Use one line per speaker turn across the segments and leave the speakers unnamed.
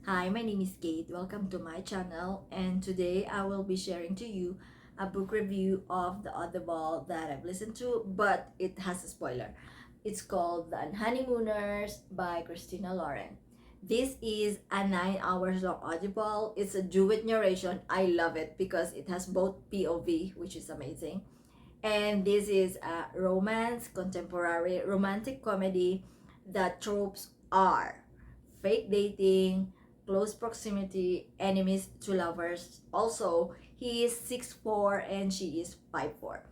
Hi, my name is Kate. Welcome to my channel, and today I will be sharing to you a book review of the Audible that I've listened to, but it has a spoiler. It's called The Unhoneymooners by Christina Lauren. This is a 9 hours long Audible. It's a duet narration. I love it because it has both POV, which is amazing. And this is a romance, contemporary romantic comedy. The tropes are fake dating, close proximity, enemies to lovers. Also, he is 6'4" and she is 5'4".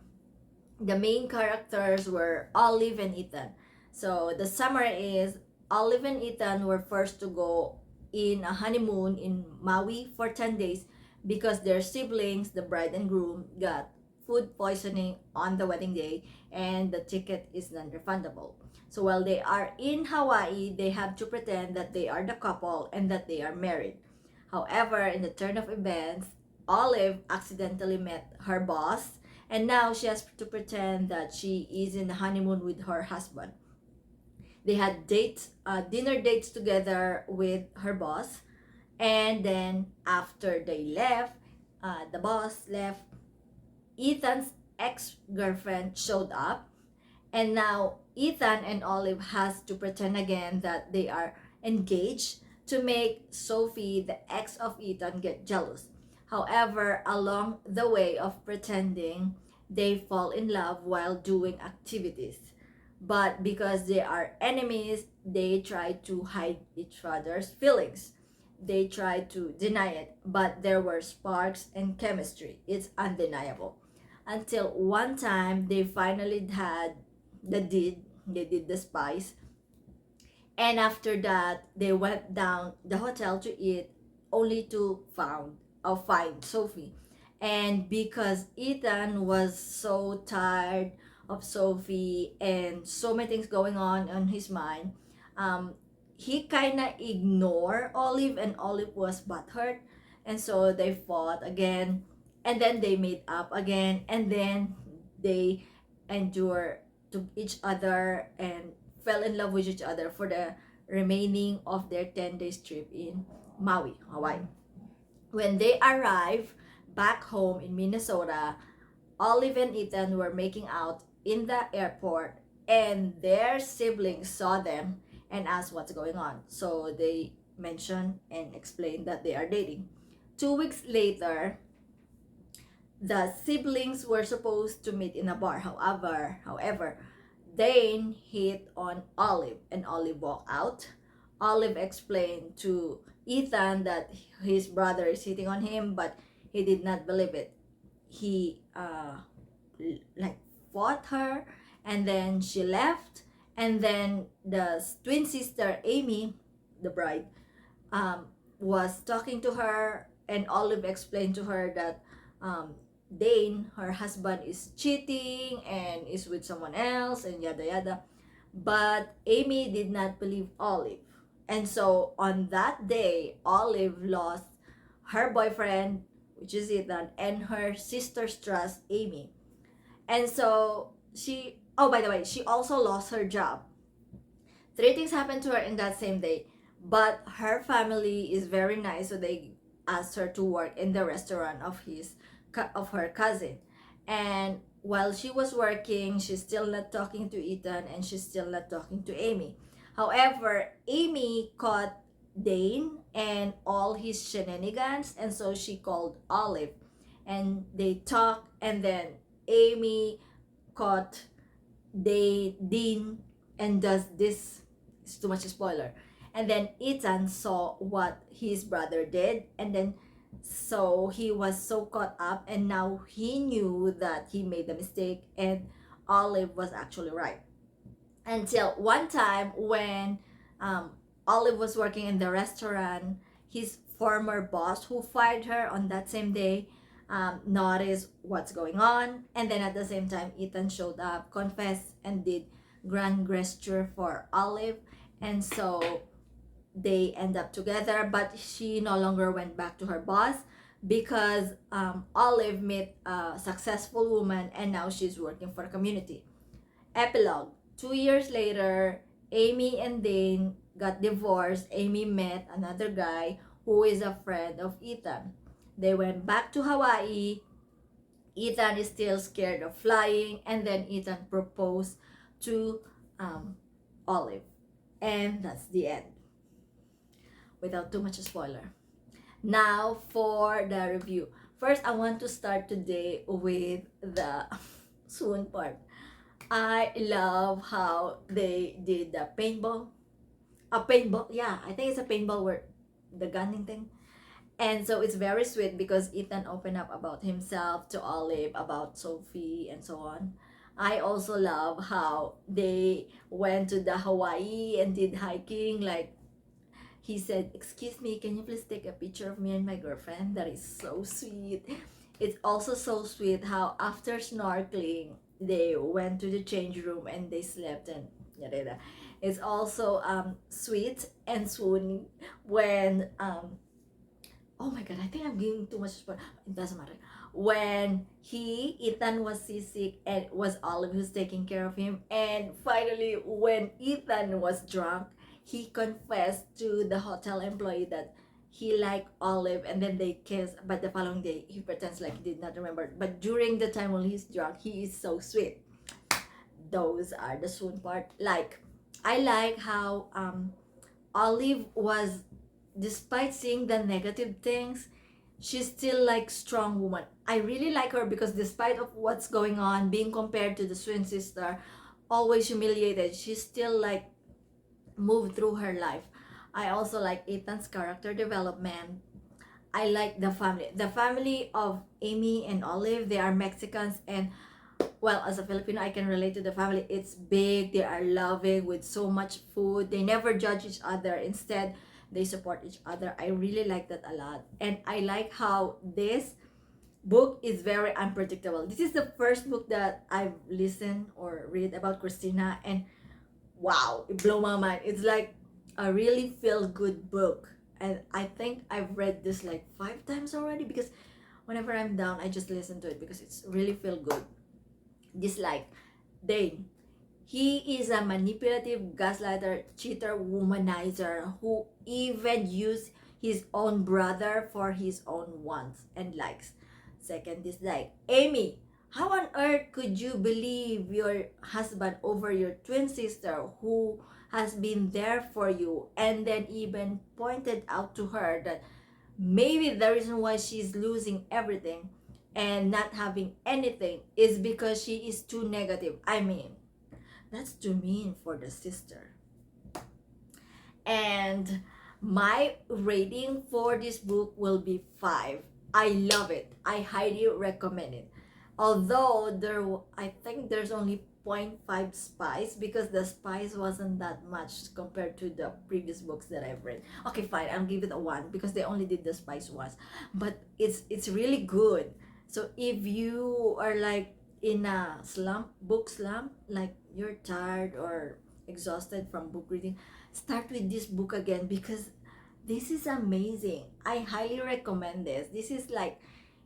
The main characters were Olive and Ethan. So the summary is Olive and Ethan were first to go in a honeymoon in Maui for 10 days because their siblings, the bride and groom, got food poisoning on the wedding day and the ticket is non-refundable. So while they are in Hawaii, they have to pretend that they are the couple and that they are married. However, in the turn of events, Olive accidentally met her boss and now she has to pretend that she is in the honeymoon with her husband. They had dinner dates together with her boss, and then after they left, the boss left, Ethan's ex-girlfriend showed up, and now Ethan and Olive has to pretend again that they are engaged to make Sophie, the ex of Ethan, get jealous. However, along the way of pretending, they fall in love while doing activities. But because they are enemies, they try to hide each other's feelings. They try to deny it, but there were sparks and chemistry. It's undeniable. Until one time they finally had they did the spice, and after that they went down the hotel to eat only to find Sophie. And because Ethan was so tired of Sophie and so many things going on his mind, um, he kind of ignored Olive, and Olive was butthurt, and so they fought again, and then they made up again, and then they endure to each other and fell in love with each other for the remaining of their 10 days trip in Maui, Hawaii. When they arrived back home in Minnesota, Olive and Ethan were making out in the airport, and their siblings saw them and asked what's going on. So they mentioned and explained that they are dating. 2 weeks later, the siblings were supposed to meet in a bar. However, Dane hit on Olive and Olive walked out. Olive explained to Ethan that his brother is hitting on him, but he did not believe it. He like fought her, and then she left, and then the twin sister Amy, the bride, was talking to her, and Olive explained to her that Dane, her husband, is cheating and is with someone else and yada yada. But Amy did not believe Olive. And so on that day, Olive lost her boyfriend, which is Ethan, and her sister's trust, Amy. And so oh, by the way, she also lost her job. Three things happened to her in that same day. But her family is very nice, so they asked her to work in the restaurant of her cousin. And while she was working, she's still not talking to Ethan and she's still not talking to Amy. However, Amy caught Dane and all his shenanigans, and so she called Olive and they talked, and then Amy caught Dean and does this. It's too much spoiler. And then Ethan saw what his brother did, and then so he was so caught up, and now he knew that he made a mistake and Olive was actually right. Until one time when Olive was working in the restaurant, his former boss, who fired her on that same day, noticed what's going on, and then at the same time Ethan showed up, confessed, and did grand gesture for Olive, and so they end up together. But she no longer went back to her boss because Olive met a successful woman and now she's working for a community. Epilogue: 2 years later, Amy and Dane got divorced, Amy met another guy who is a friend of Ethan. They went back to Hawaii. Ethan is still scared of flying, and then Ethan proposed to Olive. And that's the end. Without too much spoiler. Now for the review. First, I want to start today with the swoon part. I love how they did the paintball. A paintball, yeah, I think it's a paintball where the gunning thing. And so it's very sweet because Ethan opened up about himself to Olive, about Sophie, and so on. I also love how they went to the Hawaii and did hiking. Like, he said, "Excuse me, can you please take a picture of me and my girlfriend?" That is so sweet. It's also so sweet how after snorkeling, they went to the change room and they slept and yada yada. It's also sweet and swooning when oh my god, I think I'm giving too much spoil. It doesn't matter. When Ethan was seasick and it was Olive who's taking care of him, and finally when Ethan was drunk, he confessed to the hotel employee that he liked Olive, and then they kissed, but the following day he pretends like he did not remember. But during the time when he's drunk, he is so sweet. Those are the swoon part. Like, I like how Olive was, despite seeing the negative things, she's still like strong woman. I really like her because despite of what's going on, being compared to the twin sister, always humiliated, she's still like moved through her life. I also like Ethan's character development. I like the family. The family of Amy and Olive, they are Mexicans, and well, as a Filipino, I can relate to the family. It's big, they are loving with so much food. They never judge each other. Instead, they support each other. I really like that a lot. And I like how this book is very unpredictable. This is the first book that I've listened or read about Christina, and wow, it blew my mind. It's like a really feel good book. And I think I've read this like 5 times already because whenever I'm down, I just listen to it because it's really feel good. Just like Dane. He is a manipulative gaslighter, cheater, womanizer who even used his own brother for his own wants and likes. Second dislike. Amy, how on earth could you believe your husband over your twin sister who has been there for you, and then even pointed out to her that maybe the reason why she's losing everything and not having anything is because she is too negative. I mean, that's too mean for the sister. And my rating for this book will be 5. I love it. I highly recommend it. Although I think there's only 0.5 spice because the spice wasn't that much compared to the previous books that I've read. Okay, fine. I'll give it a 1 because they only did the spice once. But it's really good. So if you are like in a book slump, like you're tired or exhausted from book reading, start with this book again because this is amazing. I highly recommend this. This is like,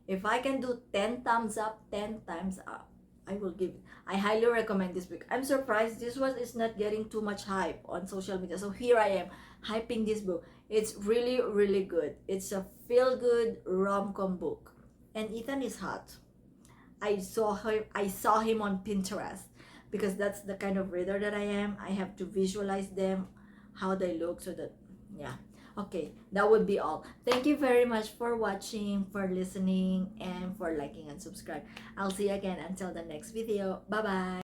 if I can do 10 thumbs up, 10 times up, I will give it. I highly recommend this book. I'm surprised this one is not getting too much hype on social media. So here I am hyping this book. It's really, really good. It's a feel-good rom-com book. And Ethan is hot. I saw him on Pinterest because that's the kind of reader that I am. I have to visualize them, how they look, so that, yeah. Okay, that would be all. Thank you very much for watching, for listening, and for liking and subscribe. I'll see you again until the next video. Bye bye.